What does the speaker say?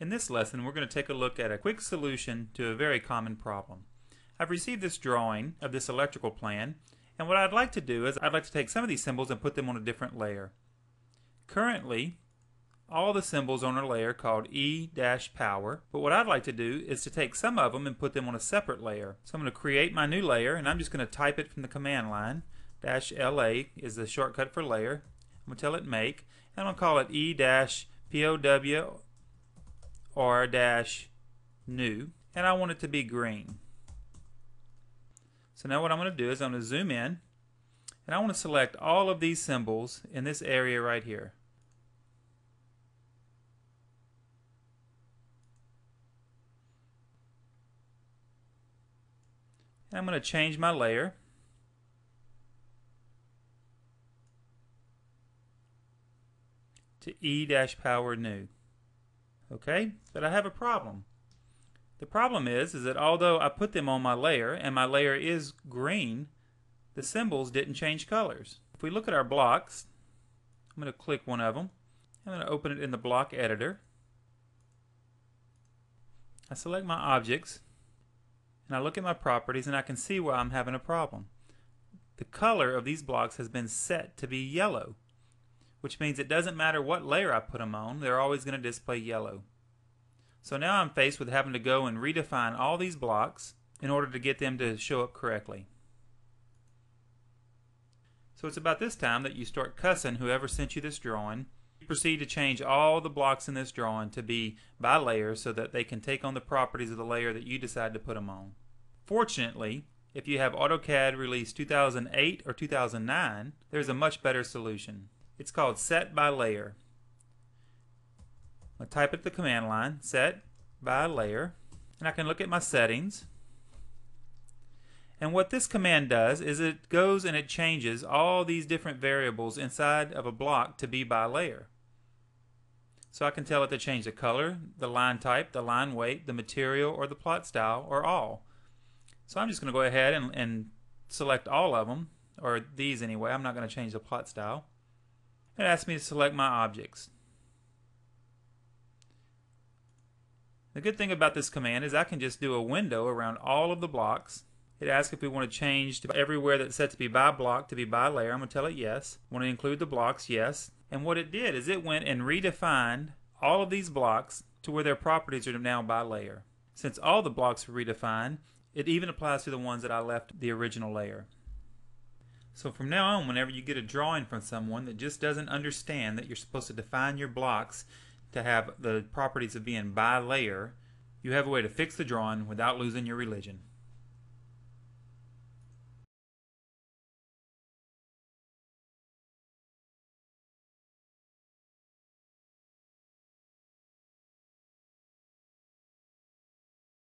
In this lesson, we're going to take a look at a quick solution to a very common problem. I've received this drawing of this electrical plan, and what I'd like to do is I'd like to take some of these symbols and put them on a different layer. Currently, all the symbols on a layer called E-power, but what I'd like to do is to take some of them and put them on a separate layer. So I'm going to create my new layer, and I'm just going to type it from the command line. -LA is the shortcut for layer. I'm going to tell it make, and I'm going to call it E-POW or -new, and I want it to be green. So now what I'm going to do is I'm going to zoom in, and I want to select all of these symbols in this area right here. And I'm going to change my layer to E-power new. Okay, but I have a problem. The problem is that although I put them on my layer and my layer is green, the symbols didn't change colors. If we look at our blocks, I'm going to click one of them. I'm going to open it in the block editor. I select my objects and I look at my properties, and I can see where I'm having a problem. The color of these blocks has been set to be yellow, which means it doesn't matter what layer I put them on, they're always going to display yellow. So now I'm faced with having to go and redefine all these blocks in order to get them to show up correctly. So it's about this time that you start cussing whoever sent you this drawing. You proceed to change all the blocks in this drawing to be by layer so that they can take on the properties of the layer that you decide to put them on. Fortunately, if you have AutoCAD release 2008 or 2009, there's a much better solution. It's called Setbylayer. I type it the command line, Setbylayer, and I can look at my settings. And what this command does is it goes and it changes all these different variables inside of a block to be by layer. So I can tell it to change the color, the line type, the line weight, the material, or the plot style, or all. So I'm just going to go ahead and select all of them, or these anyway. I'm not going to change the plot style. It asks me to select my objects. The good thing about this command is I can just do a window around all of the blocks. It asks if we want to change to everywhere that's set to be by block to be by layer. I'm going to tell it yes. Want to include the blocks? Yes. And what it did is it went and redefined all of these blocks to where their properties are now by layer. Since all the blocks were redefined, it even applies to the ones that I left the original layer. So from now on, whenever you get a drawing from someone that just doesn't understand that you're supposed to define your blocks to have the properties of being by layer, you have a way to fix the drawing without losing your religion.